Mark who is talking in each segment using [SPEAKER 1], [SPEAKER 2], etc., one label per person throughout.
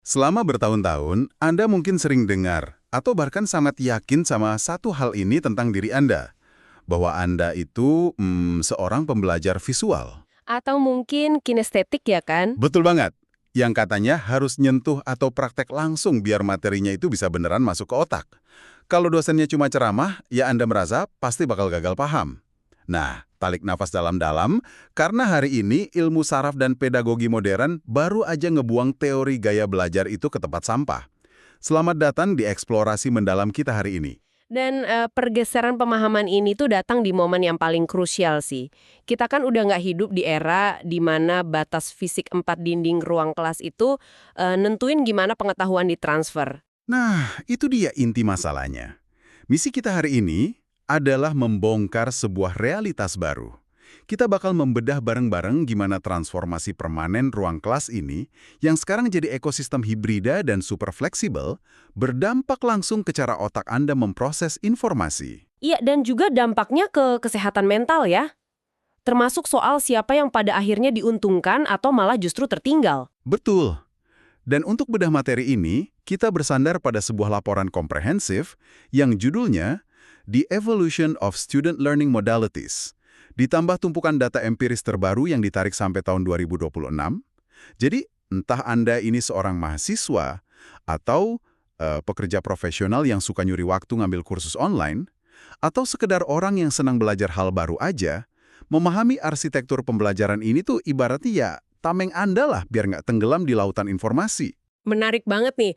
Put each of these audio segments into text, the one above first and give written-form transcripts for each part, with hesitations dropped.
[SPEAKER 1] Selama bertahun-tahun, Anda mungkin sering dengar atau bahkan sangat yakin sama satu hal ini tentang diri Anda, bahwa Anda itu seorang pembelajar visual.
[SPEAKER 2] Atau mungkin kinestetik ya kan?
[SPEAKER 1] Betul banget. Yang katanya harus nyentuh atau praktek langsung biar materinya itu bisa beneran masuk ke otak. Kalau dosennya cuma ceramah, ya Anda merasa pasti bakal gagal paham. Nah, tarik nafas dalam-dalam, karena hari ini ilmu saraf dan pedagogi modern baru aja ngebuang teori gaya belajar itu ke tempat sampah. Selamat datang di eksplorasi mendalam kita hari ini.
[SPEAKER 2] Dan pergeseran pemahaman ini tuh datang di momen yang paling krusial sih. Kita kan udah nggak hidup di era di mana batas fisik 4 dinding ruang kelas itu nentuin gimana pengetahuan ditransfer.
[SPEAKER 1] Nah, itu dia inti masalahnya. Misi kita hari ini adalah membongkar sebuah realitas baru. Kita bakal membedah bareng-bareng gimana transformasi permanen ruang kelas ini, yang sekarang jadi ekosistem hibrida dan super fleksibel, berdampak langsung ke cara otak Anda memproses informasi.
[SPEAKER 2] Iya, dan juga dampaknya ke kesehatan mental ya. Termasuk soal siapa yang pada akhirnya diuntungkan atau malah justru tertinggal.
[SPEAKER 1] Betul. Dan untuk bedah materi ini, kita bersandar pada sebuah laporan komprehensif yang judulnya The Evolution of Student Learning Modalities, ditambah tumpukan data empiris terbaru yang ditarik sampai tahun 2026. Jadi, entah Anda ini seorang mahasiswa atau pekerja profesional yang suka nyuri waktu ngambil kursus online, atau sekedar orang yang senang belajar hal baru aja, memahami arsitektur pembelajaran ini tuh ibaratnya ya tameng Anda lah biar nggak tenggelam di lautan informasi.
[SPEAKER 2] Menarik banget nih.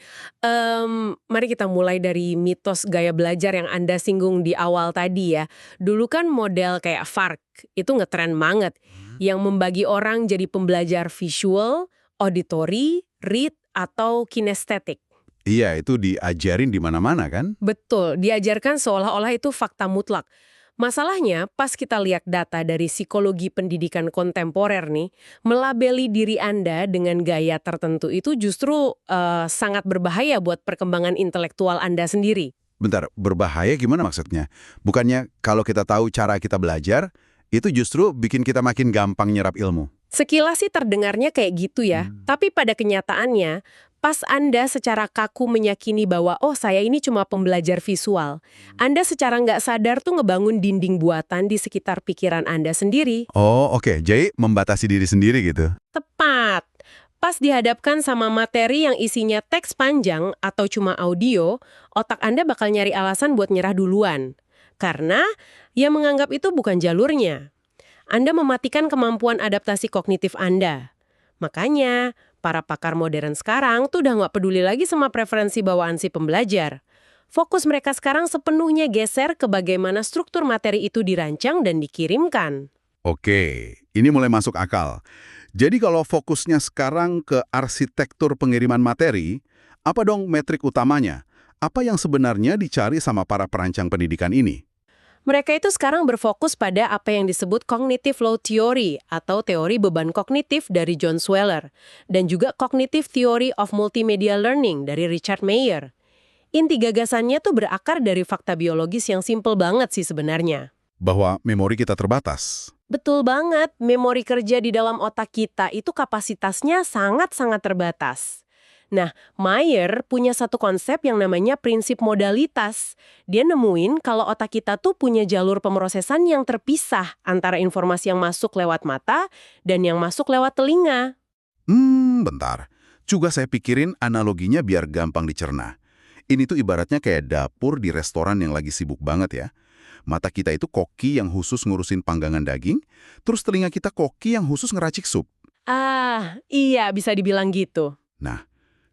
[SPEAKER 2] Mari kita mulai dari mitos gaya belajar yang Anda singgung di awal tadi ya. Dulu kan model kayak FARC itu ngetren banget. Yang membagi orang jadi pembelajar visual, auditory, read, atau kinestetik.
[SPEAKER 1] Iya, itu diajarin di mana-mana kan?
[SPEAKER 2] Betul, diajarkan seolah-olah itu fakta mutlak. Masalahnya, pas kita lihat data dari psikologi pendidikan kontemporer nih, melabeli diri Anda dengan gaya tertentu itu justru sangat berbahaya buat perkembangan intelektual Anda sendiri.
[SPEAKER 1] Bentar, berbahaya gimana maksudnya? Bukannya kalau kita tahu cara kita belajar, itu justru bikin kita makin gampang nyerap ilmu.
[SPEAKER 2] Sekilas sih terdengarnya kayak gitu ya, tapi pada kenyataannya, pas Anda secara kaku meyakini bahwa oh saya ini cuma pembelajar visual, Anda secara nggak sadar tuh ngebangun dinding buatan di sekitar pikiran Anda sendiri.
[SPEAKER 1] Oh, oke. Jadi membatasi diri sendiri gitu.
[SPEAKER 2] Tepat. Pas dihadapkan sama materi yang isinya teks panjang atau cuma audio, otak Anda bakal nyari alasan buat nyerah duluan. Karena ia menganggap itu bukan jalurnya. Anda mematikan kemampuan adaptasi kognitif Anda. Makanya, para pakar modern sekarang tuh udah nggak peduli lagi sama preferensi bawaan si pembelajar. Fokus mereka sekarang sepenuhnya geser ke bagaimana struktur materi itu dirancang dan dikirimkan.
[SPEAKER 1] Oke, ini mulai masuk akal. Jadi kalau fokusnya sekarang ke arsitektur pengiriman materi, apa dong metrik utamanya? Apa yang sebenarnya dicari sama para perancang pendidikan ini?
[SPEAKER 2] Mereka itu sekarang berfokus pada apa yang disebut cognitive load theory atau teori beban kognitif dari John Sweller dan juga cognitive theory of multimedia learning dari Richard Mayer. Inti gagasannya tuh berakar dari fakta biologis yang simple banget sih sebenarnya.
[SPEAKER 1] Bahwa memori kita terbatas.
[SPEAKER 2] Betul banget, memori kerja di dalam otak kita itu kapasitasnya sangat-sangat terbatas. Nah, Mayer punya satu konsep yang namanya prinsip modalitas. Dia nemuin kalau otak kita tuh punya jalur pemrosesan yang terpisah antara informasi yang masuk lewat mata dan yang masuk lewat telinga.
[SPEAKER 1] Bentar. Juga saya pikirin analoginya biar gampang dicerna. Ini tuh ibaratnya kayak dapur di restoran yang lagi sibuk banget ya. Mata kita itu koki yang khusus ngurusin panggangan daging, terus telinga kita koki yang khusus ngeracik sup.
[SPEAKER 2] Ah, iya bisa dibilang gitu.
[SPEAKER 1] Nah,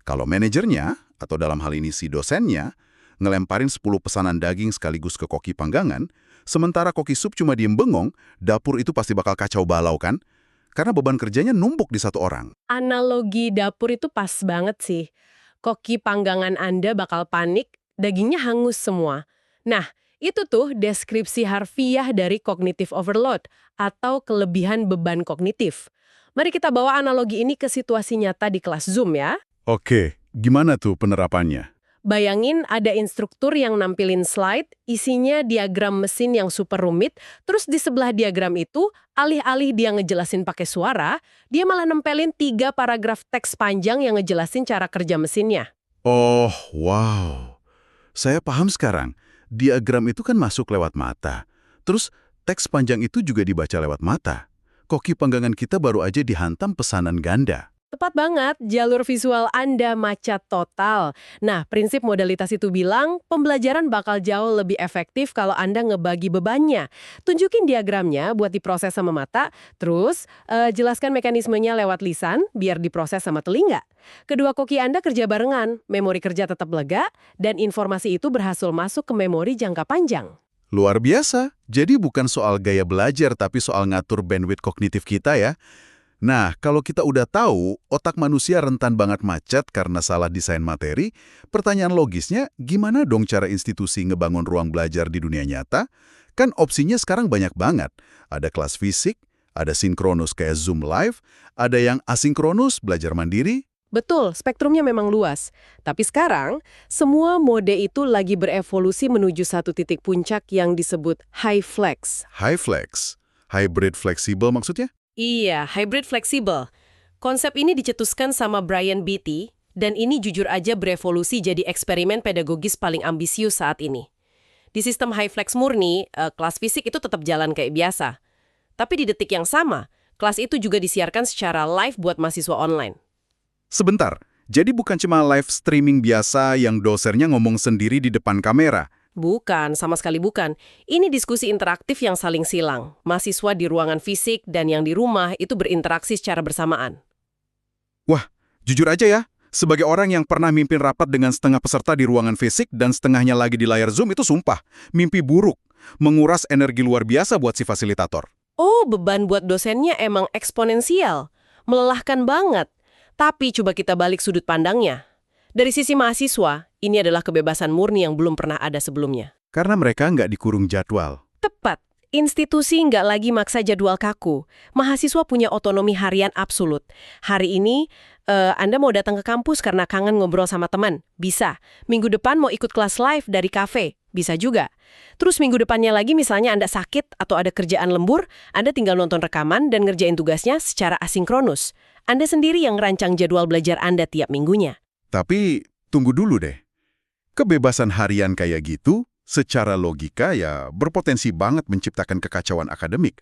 [SPEAKER 1] kalau manajernya, atau dalam hal ini si dosennya, ngelemparin 10 pesanan daging sekaligus ke koki panggangan, sementara koki sup cuma diem bengong, dapur itu pasti bakal kacau balau kan? Karena beban kerjanya numpuk di satu orang.
[SPEAKER 2] Analogi dapur itu pas banget sih. Koki panggangan Anda bakal panik, dagingnya hangus semua. Nah, itu tuh deskripsi harfiah dari cognitive overload atau kelebihan beban kognitif. Mari kita bawa analogi ini ke situasi nyata di kelas Zoom ya.
[SPEAKER 1] Oke, gimana tuh penerapannya?
[SPEAKER 2] Bayangin ada instruktur yang nampilin slide, isinya diagram mesin yang super rumit, terus di sebelah diagram itu, alih-alih dia ngejelasin pakai suara, dia malah nempelin 3 paragraf teks panjang yang ngejelasin cara kerja mesinnya.
[SPEAKER 1] Oh, wow. Saya paham sekarang. Diagram itu kan masuk lewat mata. Terus teks panjang itu juga dibaca lewat mata. Koki panggangan kita baru aja dihantam pesanan ganda.
[SPEAKER 2] Tepat banget, jalur visual Anda macet total. Nah, prinsip modalitas itu bilang, pembelajaran bakal jauh lebih efektif kalau Anda ngebagi bebannya. Tunjukin diagramnya buat diproses sama mata, terus jelaskan mekanismenya lewat lisan, biar diproses sama telinga. Kedua koki Anda kerja barengan, memori kerja tetap lega, dan informasi itu berhasil masuk ke memori jangka panjang.
[SPEAKER 1] Luar biasa. Jadi bukan soal gaya belajar, tapi soal ngatur bandwidth kognitif kita ya. Nah, kalau kita udah tahu otak manusia rentan banget macet karena salah desain materi, pertanyaan logisnya gimana dong cara institusi ngebangun ruang belajar di dunia nyata? Kan opsinya sekarang banyak banget. Ada kelas fisik, ada sinkronus kayak Zoom Live, ada yang asinkronus belajar mandiri.
[SPEAKER 2] Betul, spektrumnya memang luas. Tapi sekarang, semua mode itu lagi berevolusi menuju satu titik puncak yang disebut high flex.
[SPEAKER 1] High flex, hybrid fleksibel maksudnya?
[SPEAKER 2] Iya, hybrid fleksibel. Konsep ini dicetuskan sama Brian Beatty, dan ini jujur aja berevolusi jadi eksperimen pedagogis paling ambisius saat ini. Di sistem high flex murni, kelas fisik itu tetap jalan kayak biasa. Tapi di detik yang sama, kelas itu juga disiarkan secara live buat mahasiswa online.
[SPEAKER 1] Sebentar, jadi bukan cuma live streaming biasa yang dosennya ngomong sendiri di depan kamera.
[SPEAKER 2] Bukan, sama sekali bukan. Ini diskusi interaktif yang saling silang. Mahasiswa di ruangan fisik dan yang di rumah itu berinteraksi secara bersamaan.
[SPEAKER 1] Wah, jujur aja ya, sebagai orang yang pernah mimpin rapat dengan setengah peserta di ruangan fisik dan setengahnya lagi di layar Zoom itu sumpah, mimpi buruk, menguras energi luar biasa buat si fasilitator.
[SPEAKER 2] Oh, beban buat dosennya emang eksponensial. Melelahkan banget. Tapi coba kita balik sudut pandangnya. Dari sisi mahasiswa, ini adalah kebebasan murni yang belum pernah ada sebelumnya.
[SPEAKER 1] Karena mereka nggak dikurung jadwal.
[SPEAKER 2] Tepat. Institusi nggak lagi maksa jadwal kaku. Mahasiswa punya otonomi harian absolut. Hari ini, Anda mau datang ke kampus karena kangen ngobrol sama teman? Bisa. Minggu depan mau ikut kelas live dari kafe? Bisa juga. Terus minggu depannya lagi misalnya Anda sakit atau ada kerjaan lembur, Anda tinggal nonton rekaman dan ngerjain tugasnya secara asinkronus. Anda sendiri yang ngerancang jadwal belajar Anda tiap minggunya.
[SPEAKER 1] Tapi, tunggu dulu deh. Kebebasan harian kayak gitu, secara logika ya berpotensi banget menciptakan kekacauan akademik.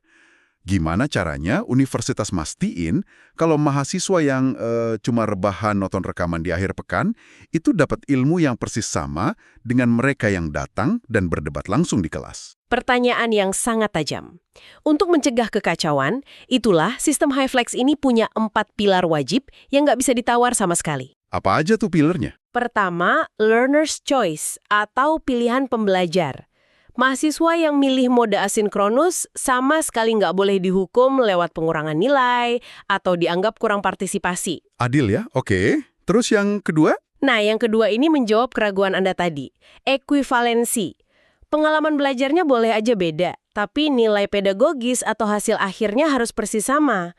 [SPEAKER 1] Gimana caranya universitas mastiin kalau mahasiswa yang cuma rebahan nonton rekaman di akhir pekan, itu dapat ilmu yang persis sama dengan mereka yang datang dan berdebat langsung di kelas?
[SPEAKER 2] Pertanyaan yang sangat tajam. Untuk mencegah kekacauan, itulah sistem high flex ini punya 4 pilar wajib yang nggak bisa ditawar sama sekali.
[SPEAKER 1] Apa aja tuh pilarnya?
[SPEAKER 2] Pertama, learner's choice atau pilihan pembelajar. Mahasiswa yang milih mode asinkronus sama sekali nggak boleh dihukum lewat pengurangan nilai atau dianggap kurang partisipasi.
[SPEAKER 1] Adil ya? Oke. Terus yang kedua?
[SPEAKER 2] Nah, yang kedua ini menjawab keraguan Anda tadi. Ekuivalensi. Pengalaman belajarnya boleh aja beda, tapi nilai pedagogis atau hasil akhirnya harus persis sama.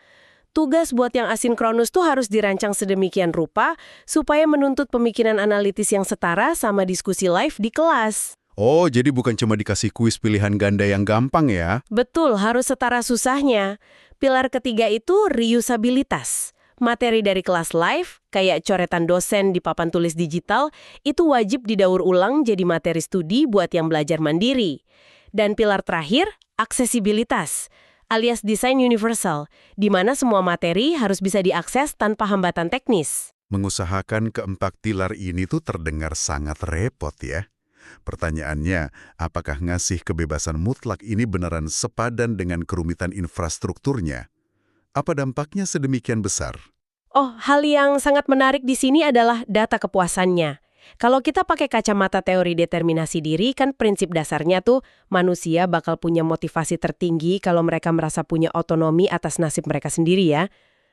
[SPEAKER 2] Tugas buat yang asinkronus tuh harus dirancang sedemikian rupa supaya menuntut pemikiran analitis yang setara sama diskusi live di kelas.
[SPEAKER 1] Oh, jadi bukan cuma dikasih kuis pilihan ganda yang gampang ya?
[SPEAKER 2] Betul, harus setara susahnya. Pilar ketiga itu reusabilitas. Materi dari kelas live, kayak coretan dosen di papan tulis digital, itu wajib didaur ulang jadi materi studi buat yang belajar mandiri. Dan pilar terakhir, aksesibilitas, alias desain universal, di mana semua materi harus bisa diakses tanpa hambatan teknis.
[SPEAKER 1] Mengusahakan keempat pilar ini tuh terdengar sangat repot ya. Pertanyaannya, apakah ngasih kebebasan mutlak ini beneran sepadan dengan kerumitan infrastrukturnya? Apa dampaknya sedemikian besar?
[SPEAKER 2] Oh, hal yang sangat menarik di sini adalah data kepuasannya. Kalau kita pakai kacamata teori determinasi diri, kan prinsip dasarnya tuh manusia bakal punya motivasi tertinggi kalau mereka merasa punya otonomi atas nasib mereka sendiri ya.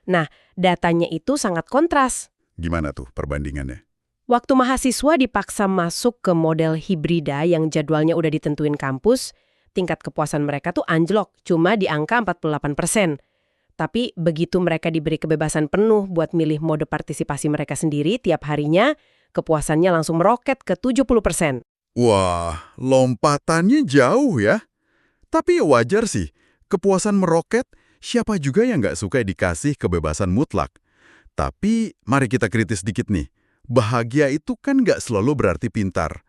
[SPEAKER 2] Nah, datanya itu sangat kontras.
[SPEAKER 1] Gimana tuh perbandingannya?
[SPEAKER 2] Waktu mahasiswa dipaksa masuk ke model hibrida yang jadwalnya udah ditentuin kampus, tingkat kepuasan mereka tuh anjlok, cuma di angka 48%. Tapi begitu mereka diberi kebebasan penuh buat milih mode partisipasi mereka sendiri tiap harinya, kepuasannya langsung meroket ke 70%.
[SPEAKER 1] Wah, lompatannya jauh ya. Tapi ya wajar sih, kepuasan meroket, siapa juga yang nggak suka dikasih kebebasan mutlak. Tapi mari kita kritis dikit nih. Bahagia itu kan nggak selalu berarti pintar.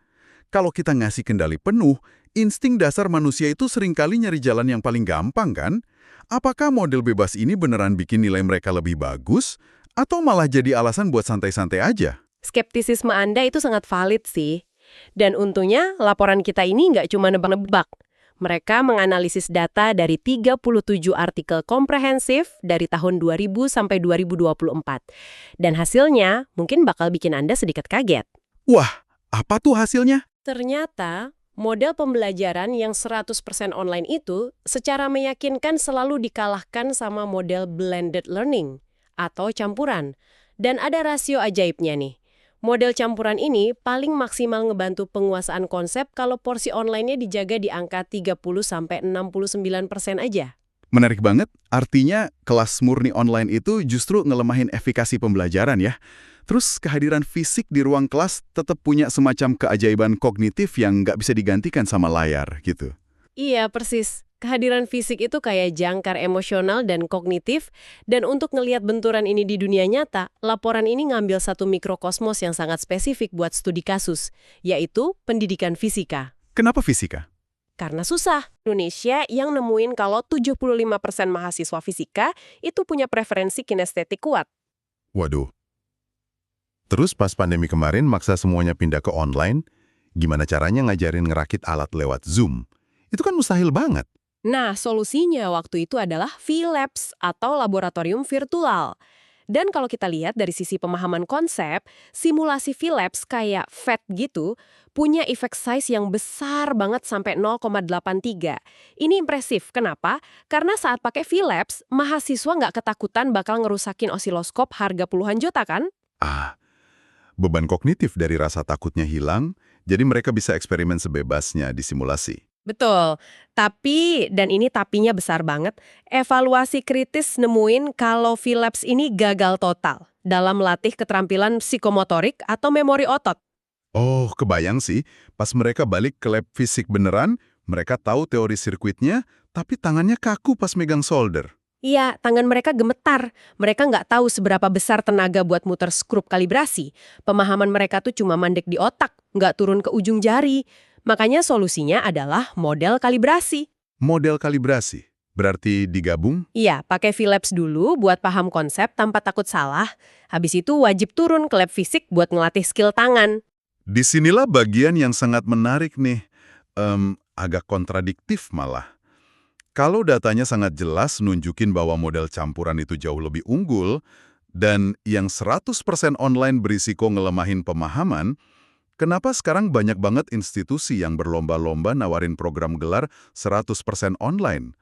[SPEAKER 1] Kalau kita ngasih kendali penuh, insting dasar manusia itu seringkali nyari jalan yang paling gampang kan? Apakah model bebas ini beneran bikin nilai mereka lebih bagus? Atau malah jadi alasan buat santai-santai aja?
[SPEAKER 2] Skeptisisme Anda itu sangat valid sih. Dan untungnya laporan kita ini nggak cuma nebak-nebak. Mereka menganalisis data dari 37 artikel komprehensif dari tahun 2000 sampai 2024. Dan hasilnya mungkin bakal bikin Anda sedikit kaget.
[SPEAKER 1] Wah, apa tuh hasilnya?
[SPEAKER 2] Ternyata, model pembelajaran yang 100% online itu secara meyakinkan selalu dikalahkan sama model blended learning atau campuran. Dan ada rasio ajaibnya nih. Model campuran ini paling maksimal ngebantu penguasaan konsep kalau porsi online-nya dijaga di angka 30-69% aja.
[SPEAKER 1] Menarik banget, artinya kelas murni online itu justru ngelemahin efikasi pembelajaran ya. Terus kehadiran fisik di ruang kelas tetap punya semacam keajaiban kognitif yang nggak bisa digantikan sama layar gitu.
[SPEAKER 2] Iya, persis. Kehadiran fisik itu kayak jangkar emosional dan kognitif, dan untuk ngelihat benturan ini di dunia nyata, laporan ini ngambil satu mikrokosmos yang sangat spesifik buat studi kasus, yaitu pendidikan fisika.
[SPEAKER 1] Kenapa fisika?
[SPEAKER 2] Karena susah. Indonesia yang nemuin kalau 75% mahasiswa fisika itu punya preferensi kinestetik kuat.
[SPEAKER 1] Waduh. Terus pas pandemi kemarin maksa semuanya pindah ke online, gimana caranya ngajarin ngerakit alat lewat Zoom? Itu kan mustahil banget.
[SPEAKER 2] Nah, solusinya waktu itu adalah V-Labs atau laboratorium virtual. Dan kalau kita lihat dari sisi pemahaman konsep, simulasi V-Labs kayak FET gitu punya effect size yang besar banget sampai 0,83. Ini impresif. Kenapa? Karena saat pakai V-Labs, mahasiswa nggak ketakutan bakal ngerusakin osiloskop harga puluhan juta kan?
[SPEAKER 1] Beban kognitif dari rasa takutnya hilang, jadi mereka bisa eksperimen sebebasnya di simulasi.
[SPEAKER 2] Betul, tapi, dan ini tapinya besar banget, evaluasi kritis nemuin kalau V-Labs ini gagal total dalam melatih keterampilan psikomotorik atau memori otot.
[SPEAKER 1] Oh, kebayang sih, pas mereka balik ke lab fisik beneran, mereka tahu teori sirkuitnya, tapi tangannya kaku pas megang solder.
[SPEAKER 2] Iya, tangan mereka gemetar. Mereka nggak tahu seberapa besar tenaga buat muter skrup kalibrasi. Pemahaman mereka tuh cuma mandek di otak, nggak turun ke ujung jari. Makanya solusinya adalah model kalibrasi.
[SPEAKER 1] Model kalibrasi? Berarti digabung?
[SPEAKER 2] Iya, pakai V-Labs dulu buat paham konsep tanpa takut salah. Habis itu wajib turun ke lab fisik buat ngelatih skill tangan.
[SPEAKER 1] Disinilah bagian yang sangat menarik nih. Agak kontradiktif malah. Kalau datanya sangat jelas nunjukin bahwa model campuran itu jauh lebih unggul, dan yang 100% online berisiko ngelemahin pemahaman, kenapa sekarang banyak banget institusi yang berlomba-lomba nawarin program gelar 100% online?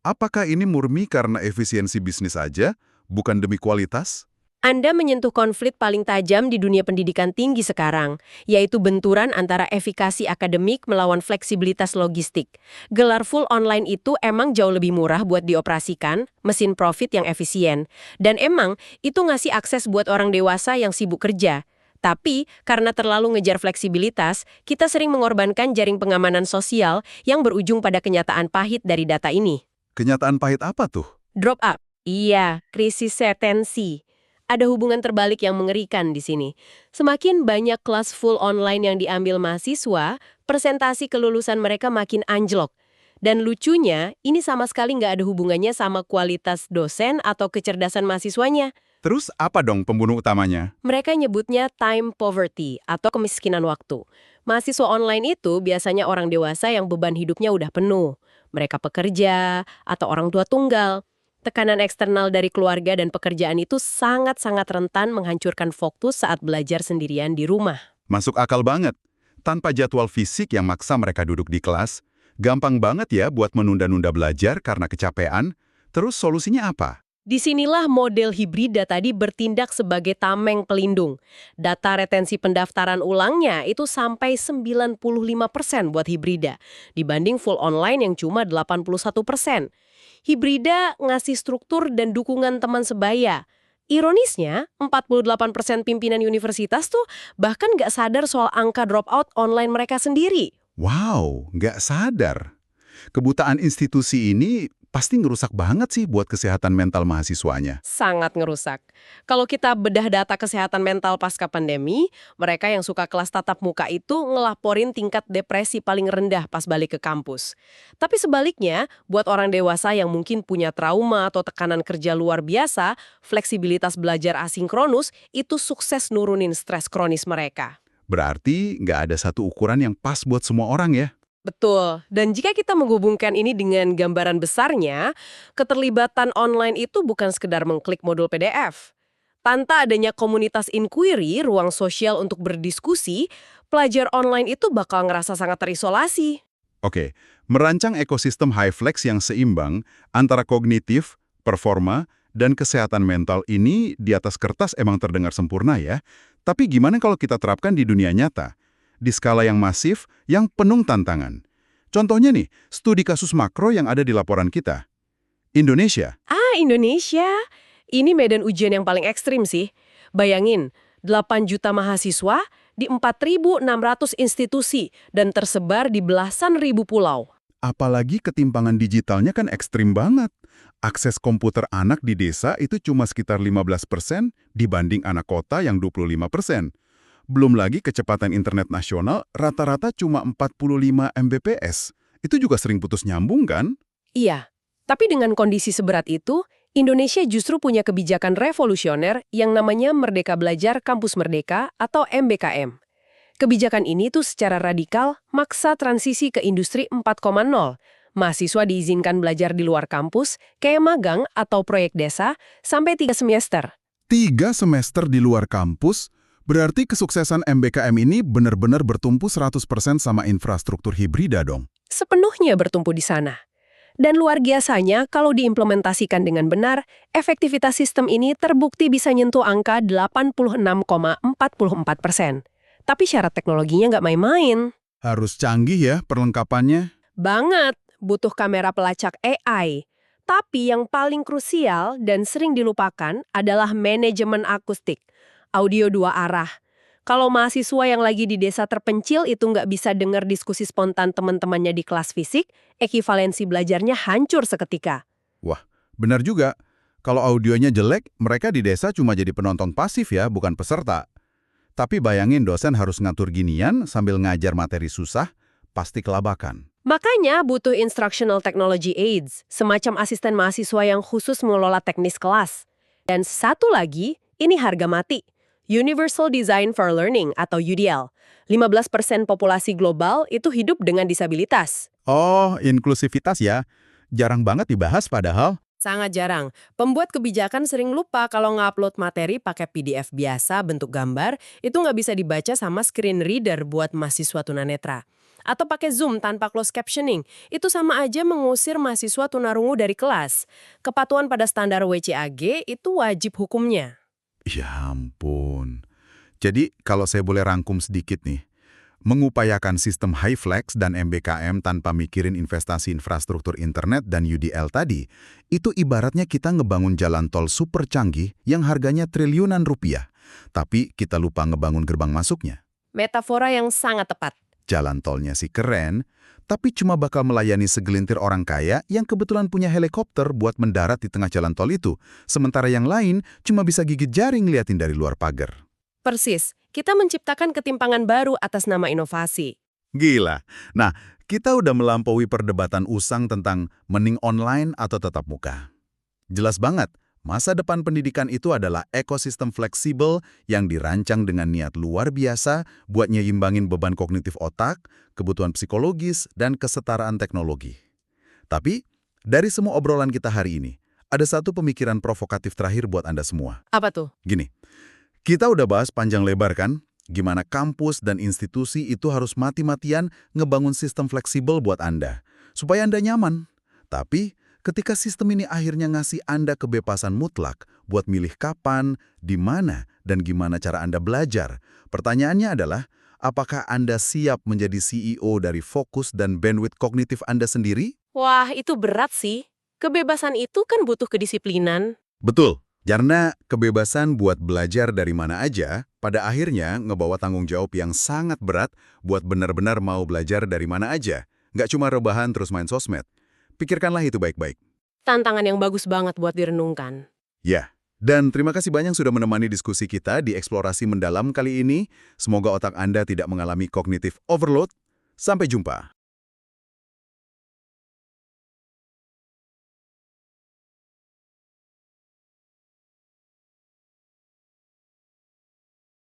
[SPEAKER 1] Apakah ini murni karena efisiensi bisnis aja, bukan demi kualitas?
[SPEAKER 2] Anda menyentuh konflik paling tajam di dunia pendidikan tinggi sekarang, yaitu benturan antara efikasi akademik melawan fleksibilitas logistik. Gelar full online itu emang jauh lebih murah buat dioperasikan, mesin profit yang efisien. Dan emang itu ngasih akses buat orang dewasa yang sibuk kerja. Tapi, karena terlalu ngejar fleksibilitas, kita sering mengorbankan jaring pengamanan sosial yang berujung pada kenyataan pahit dari data ini.
[SPEAKER 1] Kenyataan pahit apa tuh?
[SPEAKER 2] Drop up. Iya, krisis retensi. Ada hubungan terbalik yang mengerikan di sini. Semakin banyak kelas full online yang diambil mahasiswa, presentasi kelulusan mereka makin anjlok. Dan lucunya, ini sama sekali nggak ada hubungannya sama kualitas dosen atau kecerdasan mahasiswanya.
[SPEAKER 1] Terus apa dong pembunuh utamanya?
[SPEAKER 2] Mereka nyebutnya time poverty atau kemiskinan waktu. Mahasiswa online itu biasanya orang dewasa yang beban hidupnya udah penuh. Mereka pekerja atau orang tua tunggal. Tekanan eksternal dari keluarga dan pekerjaan itu sangat-sangat rentan menghancurkan fokus saat belajar sendirian di rumah.
[SPEAKER 1] Masuk akal banget. Tanpa jadwal fisik yang maksa mereka duduk di kelas, gampang banget ya buat menunda-nunda belajar karena kecapean. Terus solusinya apa?
[SPEAKER 2] Disinilah model hibrida tadi bertindak sebagai tameng pelindung. Data retensi pendaftaran ulangnya itu sampai 95% buat hibrida, dibanding full online yang cuma 81%. Hibrida ngasih struktur dan dukungan teman sebaya. Ironisnya, 48% pimpinan universitas tuh bahkan nggak sadar soal angka dropout online mereka sendiri.
[SPEAKER 1] Wow, nggak sadar. Kebutaan institusi ini pasti ngerusak banget sih buat kesehatan mental mahasiswanya.
[SPEAKER 2] Sangat ngerusak. Kalau kita bedah data kesehatan mental pasca pandemi, mereka yang suka kelas tatap muka itu ngelaporin tingkat depresi paling rendah pas balik ke kampus. Tapi sebaliknya, buat orang dewasa yang mungkin punya trauma atau tekanan kerja luar biasa, fleksibilitas belajar asinkronus itu sukses nurunin stres kronis mereka.
[SPEAKER 1] Berarti nggak ada satu ukuran yang pas buat semua orang ya?
[SPEAKER 2] Betul, dan jika kita menghubungkan ini dengan gambaran besarnya, keterlibatan online itu bukan sekedar mengklik modul PDF. Tanpa adanya komunitas inquiry, ruang sosial untuk berdiskusi, pelajar online itu bakal ngerasa sangat terisolasi.
[SPEAKER 1] Oke, merancang ekosistem HyFlex yang seimbang antara kognitif, performa, dan kesehatan mental ini di atas kertas emang terdengar sempurna ya. Tapi gimana kalau kita terapkan di dunia nyata? Di skala yang masif, yang penuh tantangan. Contohnya nih, studi kasus makro yang ada di laporan kita. Indonesia.
[SPEAKER 2] Indonesia. Ini medan ujian yang paling ekstrim sih. Bayangin, 8 juta mahasiswa di 4.600 institusi dan tersebar di belasan ribu pulau.
[SPEAKER 1] Apalagi ketimpangan digitalnya kan ekstrim banget. Akses komputer anak di desa itu cuma sekitar 15% dibanding anak kota yang 25%. Belum lagi kecepatan internet nasional rata-rata cuma 45 Mbps. Itu juga sering putus nyambung kan?
[SPEAKER 2] Iya, tapi dengan kondisi seberat itu, Indonesia justru punya kebijakan revolusioner yang namanya Merdeka Belajar Kampus Merdeka atau MBKM. Kebijakan ini tuh secara radikal maksa transisi ke industri 4.0. Mahasiswa diizinkan belajar di luar kampus, kayak magang atau proyek desa, sampai 3 semester.
[SPEAKER 1] 3 semester di luar kampus? Berarti kesuksesan MBKM ini benar-benar bertumpu 100% sama infrastruktur hibrida dong?
[SPEAKER 2] Sepenuhnya bertumpu di sana. Dan luar biasanya, kalau diimplementasikan dengan benar, efektivitas sistem ini terbukti bisa nyentuh angka 86,44%. Tapi syarat teknologinya nggak main-main.
[SPEAKER 1] Harus canggih ya perlengkapannya.
[SPEAKER 2] Banget, butuh kamera pelacak AI. Tapi yang paling krusial dan sering dilupakan adalah manajemen akustik. Audio 2 arah. Kalau mahasiswa yang lagi di desa terpencil itu nggak bisa dengar diskusi spontan teman-temannya di kelas fisik, ekivalensi belajarnya hancur seketika.
[SPEAKER 1] Wah, benar juga. Kalau audionya jelek, mereka di desa cuma jadi penonton pasif ya, bukan peserta. Tapi bayangin dosen harus ngatur ginian sambil ngajar materi susah, pasti kelabakan.
[SPEAKER 2] Makanya butuh instructional technology aids, semacam asisten mahasiswa yang khusus mengelola teknis kelas. Dan satu lagi, ini harga mati. Universal Design for Learning atau UDL. 15% populasi global itu hidup dengan disabilitas.
[SPEAKER 1] Oh, inklusivitas ya. Jarang banget dibahas padahal.
[SPEAKER 2] Sangat jarang. Pembuat kebijakan sering lupa kalau ngupload materi pakai PDF biasa bentuk gambar, itu nggak bisa dibaca sama screen reader buat mahasiswa tunanetra. Atau pakai Zoom tanpa closed captioning, itu sama aja mengusir mahasiswa tunarungu dari kelas. Kepatuhan pada standar WCAG itu wajib hukumnya.
[SPEAKER 1] Ya ampun. Jadi kalau saya boleh rangkum sedikit nih, mengupayakan sistem HyFlex dan MBKM tanpa mikirin investasi infrastruktur internet dan UDL tadi, itu ibaratnya kita ngebangun jalan tol super canggih yang harganya triliunan rupiah, tapi kita lupa ngebangun gerbang masuknya.
[SPEAKER 2] Metafora yang sangat tepat.
[SPEAKER 1] Jalan tolnya sih keren, tapi cuma bakal melayani segelintir orang kaya yang kebetulan punya helikopter buat mendarat di tengah jalan tol itu, sementara yang lain cuma bisa gigit jari ngeliatin dari luar pagar.
[SPEAKER 2] Persis, kita menciptakan ketimpangan baru atas nama inovasi.
[SPEAKER 1] Gila. Nah, kita udah melampaui perdebatan usang tentang mending online atau tatap muka. Jelas banget, masa depan pendidikan itu adalah ekosistem fleksibel yang dirancang dengan niat luar biasa buat nyimbangin beban kognitif otak, kebutuhan psikologis, dan kesetaraan teknologi. Tapi, dari semua obrolan kita hari ini, ada satu pemikiran provokatif terakhir buat Anda semua.
[SPEAKER 2] Apa tuh?
[SPEAKER 1] Gini, kita udah bahas panjang lebar kan, gimana kampus dan institusi itu harus mati-matian ngebangun sistem fleksibel buat Anda, supaya Anda nyaman. Tapi, ketika sistem ini akhirnya ngasih Anda kebebasan mutlak buat milih kapan, di mana, dan gimana cara Anda belajar, pertanyaannya adalah, apakah Anda siap menjadi CEO dari fokus dan bandwidth kognitif Anda sendiri?
[SPEAKER 2] Wah, itu berat sih. Kebebasan itu kan butuh kedisiplinan.
[SPEAKER 1] Betul. Karena kebebasan buat belajar dari mana aja, pada akhirnya ngebawa tanggung jawab yang sangat berat buat benar-benar mau belajar dari mana aja. Nggak cuma rebahan terus main sosmed. Pikirkanlah itu baik-baik.
[SPEAKER 2] Tantangan yang bagus banget buat direnungkan.
[SPEAKER 1] Ya, dan terima kasih banyak sudah menemani diskusi kita di Eksplorasi Mendalam kali ini. Semoga otak Anda tidak mengalami cognitive overload. Sampai jumpa.